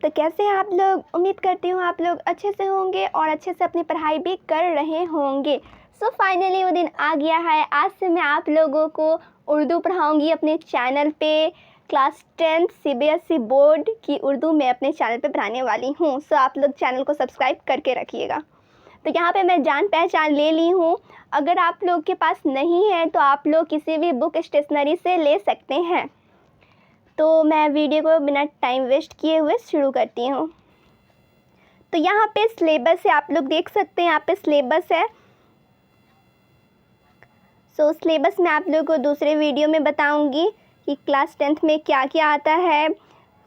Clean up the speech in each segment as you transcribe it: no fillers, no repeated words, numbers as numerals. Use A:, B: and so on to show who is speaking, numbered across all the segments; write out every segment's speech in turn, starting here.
A: तो कैसे हैं आप लोग? उम्मीद करती हूँ आप लोग अच्छे से होंगे और अच्छे से अपनी पढ़ाई भी कर रहे होंगे। सो फाइनली वो दिन आ गया है। आज से मैं आप लोगों को उर्दू पढ़ाऊँगी अपने चैनल पे। क्लास 10 CBSE बोर्ड की उर्दू मैं अपने चैनल पे पढ़ाने वाली हूँ। सो आप लोग चैनल को सब्सक्राइब करके रखिएगा। तो यहाँ पे मैं जान पहचान ले ली हूँ। अगर आप लोग के पास नहीं है तो आप लोग किसी भी बुक स्टेशनरी से ले सकते हैं। तो मैं वीडियो को बिना टाइम वेस्ट किए हुए शुरू करती हूँ। तो यहाँ पे सिलेबस है, आप लोग देख सकते हैं यहाँ पे सिलेबस है। सो सिलेबस मैं आप लोगों को दूसरे वीडियो में बताऊँगी कि क्लास 10th में क्या क्या आता है,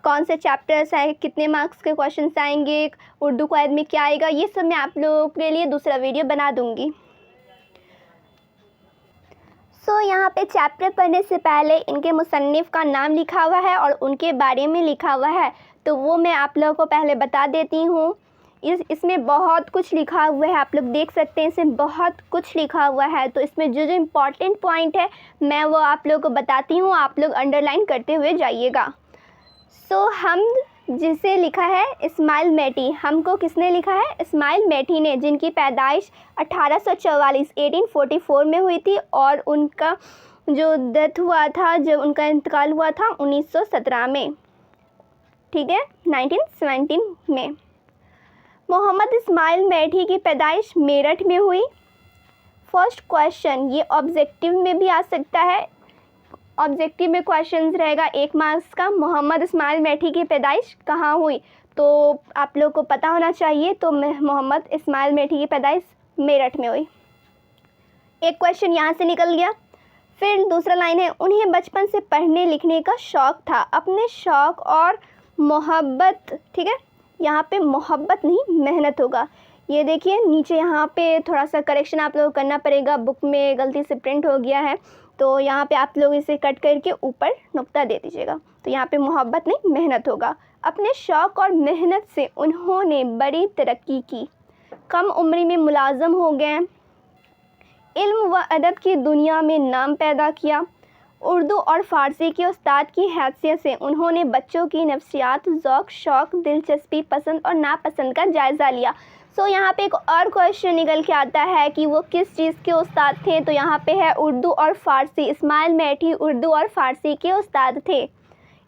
A: कौन से चैप्टर्स आए, कितने मार्क्स के क्वेश्चंस आएंगे, उर्दू क्वाइद में क्या आएगा, ये सब मैं आप लोगों के लिए दूसरा वीडियो बना दूँगी। सो यहाँ पे चैप्टर पढ़ने से पहले इनके मुसन्निफ़ का नाम लिखा हुआ है और उनके बारे में लिखा हुआ है, तो वो मैं आप लोगों को पहले बता देती हूँ। इसमें बहुत कुछ लिखा हुआ है, आप लोग देख सकते हैं इसमें बहुत कुछ लिखा हुआ है। तो इसमें जो जो इम्पॉर्टेंट पॉइंट है मैं वो आप लोगों को बताती हूँ, आप लोग अंडरलाइन करते हुए जाइएगा। सो हम जिसे लिखा है इस्माइल मेटी, हमको किसने लिखा है? इस्माइल मेटी ने, जिनकी पैदाइश 1844 में हुई थी और उनका जो डेथ हुआ था, जब उनका इंतकाल हुआ था 1917 में, ठीक है, 1917 में। मोहम्मद इस्माइल मेटी की पैदाइश मेरठ में हुई। फर्स्ट क्वेश्चन, ये ऑब्जेक्टिव में भी आ सकता है। ऑब्जेक्टिव में क्वेश्चन रहेगा 1 मार्क्स का, मोहम्मद इस्माइल मेटी की पैदाइश कहाँ हुई, तो आप लोग को पता होना चाहिए। तो मोहम्मद इस्माइल मेटी की पैदाइश मेरठ में हुई। एक क्वेश्चन यहाँ से निकल गया। फिर दूसरा लाइन है, उन्हें बचपन से पढ़ने लिखने का शौक़ था। अपने शौक़ और मोहब्बत, ठीक है, यहाँ पे मोहब्बत नहीं मेहनत होगा। ये देखिए नीचे यहाँ पे थोड़ा सा करेक्शन आप लोगों को करना पड़ेगा, बुक में गलती से प्रिंट हो गया है, तो यहाँ पे आप लोग इसे कट करके ऊपर नुक्ता दे दीजिएगा। तो यहाँ पे मोहब्बत नहीं मेहनत होगा। अपने शौक़ और मेहनत से उन्होंने बड़ी तरक्की की, कम उम्र में मुलाज़म हो गए, इल्म व अदब की दुनिया में नाम पैदा किया। उर्दू और फ़ारसी के उस्ताद की हैसियत से उन्होंने बच्चों की नफ्सियात, ज़ौक़, शौक़, दिलचस्पी, पसंद और नापसंद का जायज़ा लिया। सो यहाँ पे एक और क्वेश्चन निकल के आता है कि वो किस चीज़ के उस्ताद थे, तो यहाँ पे है उर्दू और फ़ारसी। इस्माइल मेटी उर्दू और फ़ारसी के उस्ताद थे।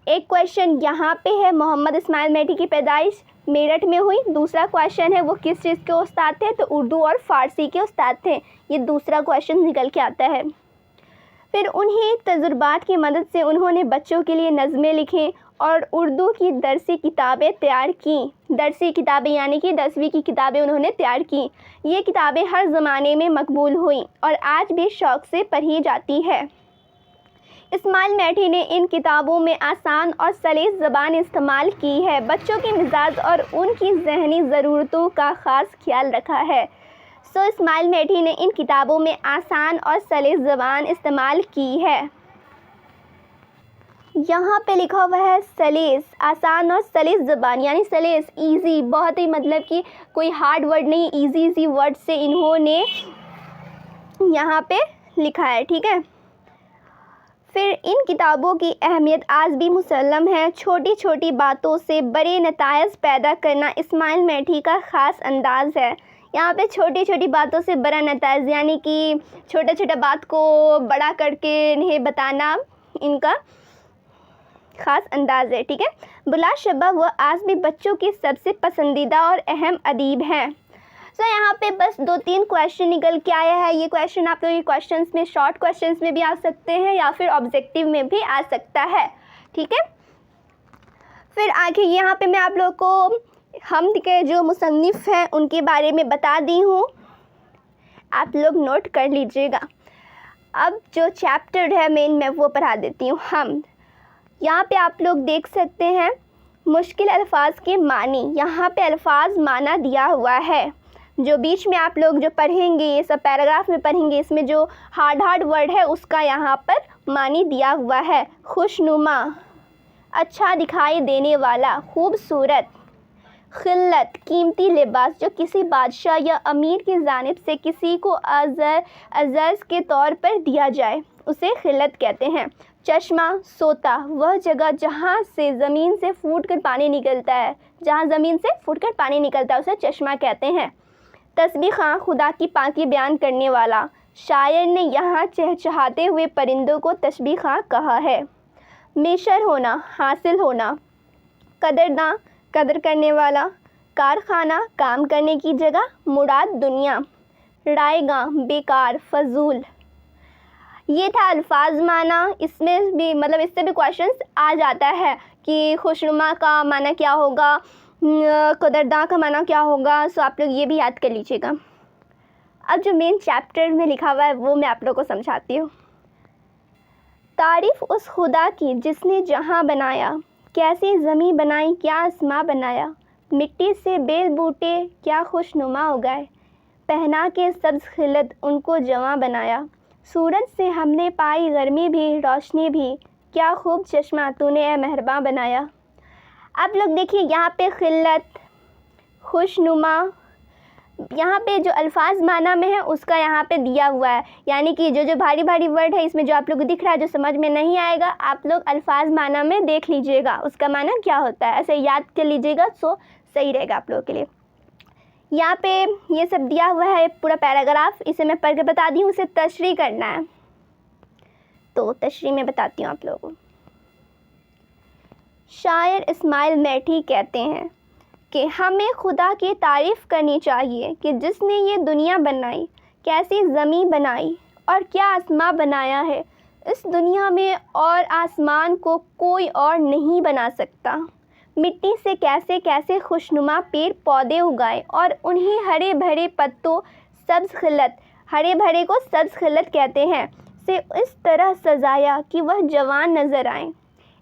A: एक क्वेश्चन यहाँ पे है, मोहम्मद इस्माइल मेटी की पैदाइश मेरठ में हुई। दूसरा क्वेश्चन है वो किस चीज़ के उस्ताद थे, तो उर्दू और फ़ारसी के उस्ताद थे। ये दूसरा क्वेश्चन निकल के आता है। फिर उन्हीं तजुर्बात की मदद से उन्होंने बच्चों के लिए नज़में लिखीं और उर्दू की दरसी किताबें तैयार की। दरसी किताबें यानी कि 10वीं की किताबें उन्होंने तैयार की। ये किताबें हर ज़माने में मकबूल हुई और आज भी शौक़ से पढ़ी जाती है। इस्माइल मेटी ने इन किताबों में आसान और सलीस ज़बान इस्तेमाल की है। बच्चों के मिजाज और उनकी ज़हनी ज़रूरतों का ख़ास ख्याल रखा है। सो इस्माइल मेटी ने इन किताबों में आसान और सलीस ज़बान इस्तेमाल की है। यहाँ पे लिखा हुआ है सलीस, आसान और सलीस ज़बान, यानी सलीस इजी, बहुत ही मतलब कि कोई हार्ड वर्ड नहीं, इजी वर्ड से इन्होंने यहाँ पे लिखा है, ठीक है। फिर इन किताबों की अहमियत आज भी मुसल्लम है। छोटी छोटी बातों से बड़े नताइज पैदा करना इस्माइल मेटी का ख़ास अंदाज़ है। यहाँ पे छोटी छोटी बातों से बड़ा नताइज, यानी कि छोटा छोटा बात को बड़ा करके इन्हें बताना इनका ख़ास अंदाज़ है, ठीक है। बुलाशबा वो आज भी बच्चों की सबसे पसंदीदा और अहम अदीब हैं। सो यहाँ पे बस 2-3 क्वेश्चन निकल के आया है। ये क्वेश्चन आप लोग ये क्वेश्चंस में, शॉर्ट क्वेश्चंस में भी आ सकते हैं या फिर ऑब्जेक्टिव में भी आ सकता है, ठीक है। फिर आगे यहाँ पे मैं आप लोग को हमद के जो मुसन्निफ़ हैं उनके बारे में बता दी हूँ, आप लोग नोट कर लीजिएगा। अब जो चैप्टर है मेन मैं वो पढ़ा देती हूँ, हमद। यहाँ पे आप लोग देख सकते हैं मुश्किल अल्फाज के मानी, यहाँ पे अल्फाज माना दिया हुआ है। जो बीच में आप लोग जो पढ़ेंगे, ये सब पैराग्राफ में पढ़ेंगे, इसमें जो हार्ड वर्ड है उसका यहाँ पर मानी दिया हुआ है। खुशनुमा, अच्छा दिखाई देने वाला, खूबसूरत, खिल्लत, कीमती लिबास जो किसी बादशाह या अमीर की जानिब से किसी को अज़ज़ के तौर पर दिया जाए उसे खिल्लत कहते हैं। चश्मा, सोता, वह जगह जहाँ से ज़मीन से फूटकर पानी निकलता है, जहाँ ज़मीन से फूटकर पानी निकलता है उसे चश्मा कहते हैं। तस्बीह खां, खुदा की पाकी बयान करने वाला। शायर ने यहाँ चहचहाते हुए परिंदों को तस्बीह खां कहा है। मेशर होना, हासिल होना। कदरदां, कदर करने वाला। कारखाना, काम करने की जगह, मुराद दुनिया। रायगां, बेकार, फजूल। ये था अल्फाज माना। इसमें भी मतलब इससे भी क्वेश्चंस आ जाता है कि खुशनुमा का माना क्या होगा, कदरदां का माना क्या होगा। सो आप लोग ये भी याद कर लीजिएगा। अब जो मेन चैप्टर में लिखा हुआ है वो मैं आप लोगों को समझाती हूँ। तारीफ़ उस खुदा की जिसने जहाँ बनाया, कैसी ज़मीं बनाई, क्या आसमां बनाया। मिट्टी से बेल बूटे क्या खुशनुमा उगाए, पहना के सब्ज़ खिलत उनको जवां बनाया। सूरज से हमने पाई गर्मी भी रोशनी भी, क्या खूब चश्मा तूने ए मेहरबान बनाया। आप लोग देखिए यहाँ पे खिलत, खुशनुमा, यहाँ पे जो अल्फाज माना में है उसका यहाँ पे दिया हुआ है। यानी कि जो भारी भारी वर्ड है इसमें जो आप लोग को दिख रहा है, जो समझ में नहीं आएगा आप लोग अल्फाज माना में देख लीजिएगा उसका माना क्या होता है, ऐसे याद कर लीजिएगा सो सही रहेगा आप लोगों के लिए। यहाँ पे ये सब दिया हुआ है पूरा पैराग्राफ, इसे मैं पढ़ के बता दी हूँ, उसे तशरीह करना है तो तशरीह में बताती हूँ आप लोगों को। शायर इस्माइल मैठी कहते हैं कि हमें खुदा की तारीफ़ करनी चाहिए कि जिसने ये दुनिया बनाई, कैसी ज़मीं बनाई और क्या आसमां बनाया है। इस दुनिया में और आसमान को कोई और नहीं बना सकता। मिट्टी से कैसे कैसे खुशनुमा पेड़ पौधे उगाए और उन्हीं हरे भरे पत्तों सब्ज़ खिलत, हरे भरे को सब्ज़ खिलत कहते हैं, से इस तरह सजाया कि वह जवान नज़र आए।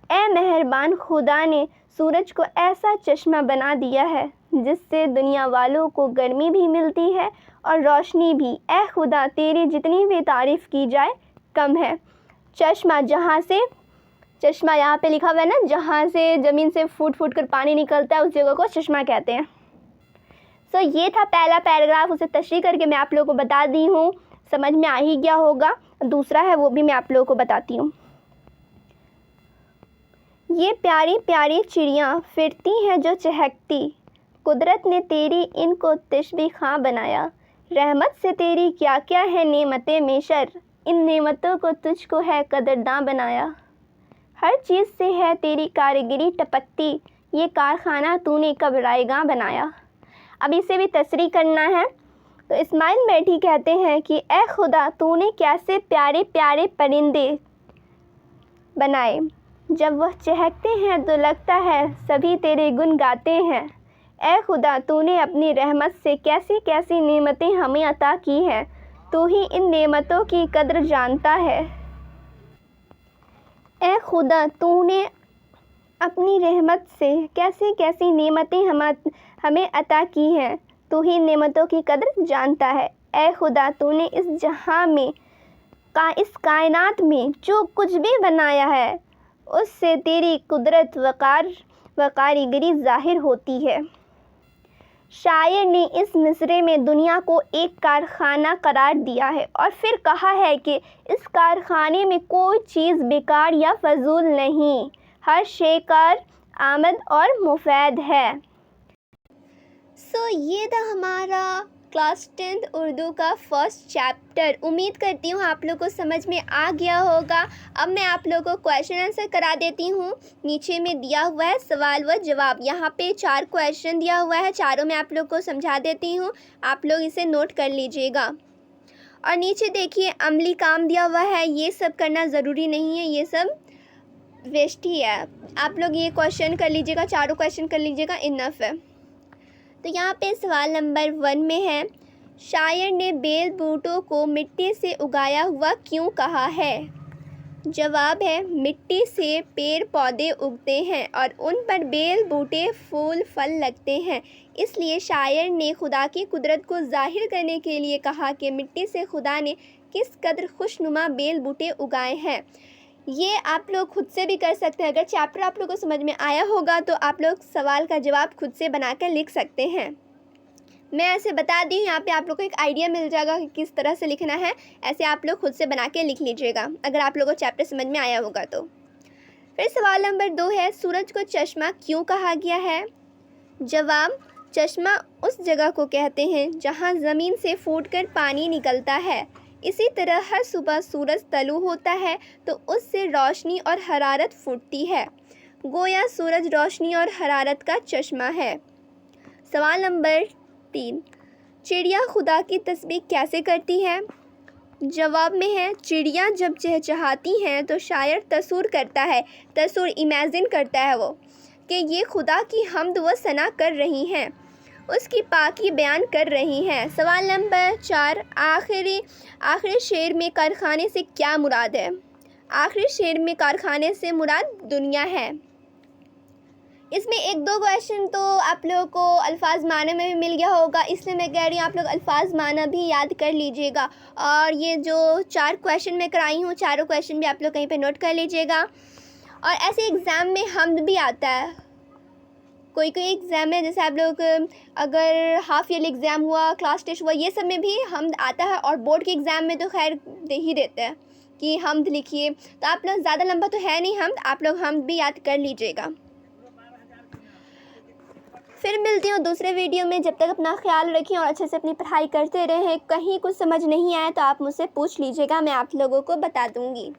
A: ए मेहरबान खुदा ने सूरज को ऐसा चश्मा बना दिया है जिससे दुनिया वालों को गर्मी भी मिलती है और रोशनी भी। ए खुदा तेरी जितनी भी तारीफ़ की जाए कम है। चश्मा, जहाँ से, चश्मा यहाँ पे लिखा हुआ है ना, जहाँ से ज़मीन से फूट फूट कर पानी निकलता है उस जगह को चश्मा कहते हैं। सो ये था पहला पैराग्राफ, उसे तशरीह करके मैं आप लोगों को बता दी हूँ, समझ में आ ही गया होगा। दूसरा है वो भी मैं आप लोगों को बताती हूँ। ये प्यारी प्यारी चिड़ियाँ फिरती हैं जो चहकती, कुदरत ने तेरी इनको तस्बीह खां बनाया। रहमत से तेरी क्या क्या है नेमतें मेशर, इन नेमतों को तुझको है कदरदां बनाया। हर चीज़ से है तेरी कारीगरी टपकती, ये कारखाना तूने कब रायगां बनाया। अब इसे भी तशरीह करना है तो इस्माइल मैठी कहते हैं कि ए खुदा तूने कैसे प्यारे प्यारे परिंदे बनाए, जब वह चहकते हैं तो लगता है सभी तेरे गुण गाते हैं। ए खुदा तूने अपनी रहमत से कैसी कैसी नेमतें हमें अता की हैं, तू ही इन नेमतों की कद्र जानता है। ए खुदा तूने अपनी रहमत से कैसी कैसी नेमतें हमें अता की हैं, तू ही नेमतों की कद्र जानता है। ए खुदा तूने इस जहां में इस कायनात में जो कुछ भी बनाया है उससे तेरी कुदरत व कारीगरी ज़ाहिर होती है। शायर ने इस मिसरे में दुनिया को एक कारखाना करार दिया है और फिर कहा है कि इस कारखाने में कोई चीज़ बेकार या फजूल नहीं, हर शे कार आमद और मुफीद है। सो ये था हमारा क्लास 10th उर्दू का फर्स्ट चैप्टर। उम्मीद करती हूँ आप लोग को समझ में आ गया होगा। अब मैं आप लोगों को क्वेश्चन आंसर करा देती हूँ। नीचे में दिया हुआ है सवाल व जवाब, यहाँ पे 4 क्वेश्चन दिया हुआ है, चारों मैं आप लोग को समझा देती हूँ, आप लोग इसे नोट कर लीजिएगा। और नीचे देखिए अमली काम दिया हुआ है, ये सब करना ज़रूरी नहीं है, ये सब वेस्ट ही है। आप लोग ये क्वेश्चन कर लीजिएगा, चारों क्वेश्चन कर लीजिएगा, इनफ है। तो यहाँ पे सवाल नंबर 1 में है, शायर ने बेल बूटों को मिट्टी से उगाया हुआ क्यों कहा है। जवाब है मिट्टी से पेड़ पौधे उगते हैं और उन पर बेल बूटे फूल फल लगते हैं, इसलिए शायर ने खुदा की कुदरत को ज़ाहिर करने के लिए कहा कि मिट्टी से खुदा ने किस कदर खुशनुमा बेल बूटे उगाए हैं। ये आप लोग खुद से भी कर सकते हैं। अगर चैप्टर आप लोग को समझ में आया होगा तो आप लोग सवाल का जवाब खुद से बनाकर लिख सकते हैं। मैं ऐसे बता दी हूँ, यहाँ पे आप लोग को एक आइडिया मिल जाएगा कि किस तरह से लिखना है। ऐसे आप लोग खुद से बना के लिख लीजिएगा अगर आप लोगों को चैप्टर समझ में आया होगा तो। फिर सवाल नंबर 2 है, सूरज को चश्मा क्यों कहा गया है? जवाब, चश्मा उस जगह को कहते हैं जहाँ ज़मीन से फूटकर पानी निकलता है। इसी तरह हर सुबह सूरज तलु होता है तो उससे रोशनी और हरारत फूटती है। गोया सूरज रोशनी और हरारत का चश्मा है। सवाल नंबर 3, चिड़िया खुदा की तस्बीह कैसे करती है? जवाब में है, चिड़िया जब चहचहाती हैं तो शायर तसव्वुर करता है, तसव्वुर इमेजिन करता है वो, कि ये खुदा की हम्द व सना कर रही हैं, उसकी पाकी बयान कर रही हैं। सवाल नंबर 4, आखिरी शेर में कारखाने से क्या मुराद है? आखिरी शेर में कारखाने से मुराद दुनिया है। इसमें 1-2 क्वेश्चन तो आप लोगों को अल्फाज माना में भी मिल गया होगा, इसलिए मैं कह रही हूँ आप लोग अल्फाज माना भी याद कर लीजिएगा। और ये जो 4 क्वेश्चन मैं कराई हूँ, चारों क्वेश्चन भी आप लोग कहीं पे नोट कर लीजिएगा। और ऐसे एग्ज़ाम में हम्द भी आता है, कोई एग्ज़ाम है, जैसे आप लोग अगर हाफ़ ईयरली एग्ज़ाम हुआ, क्लास टेस्ट हुआ, ये सब में भी हम्द आता है। और बोर्ड के एग्ज़ाम में तो खैर दे ही देते हैं कि हम्द लिखिए, तो आप लोग ज़्यादा लंबा तो है नहीं हम्द, आप लोग हम्द भी याद कर लीजिएगा। फिर मिलती हूँ दूसरे वीडियो में, जब तक अपना ख्याल रखें और अच्छे से अपनी पढ़ाई करते रहें। कहीं कुछ समझ नहीं आया तो आप मुझसे पूछ लीजिएगा, मैं आप लोगों को बता दूँगी।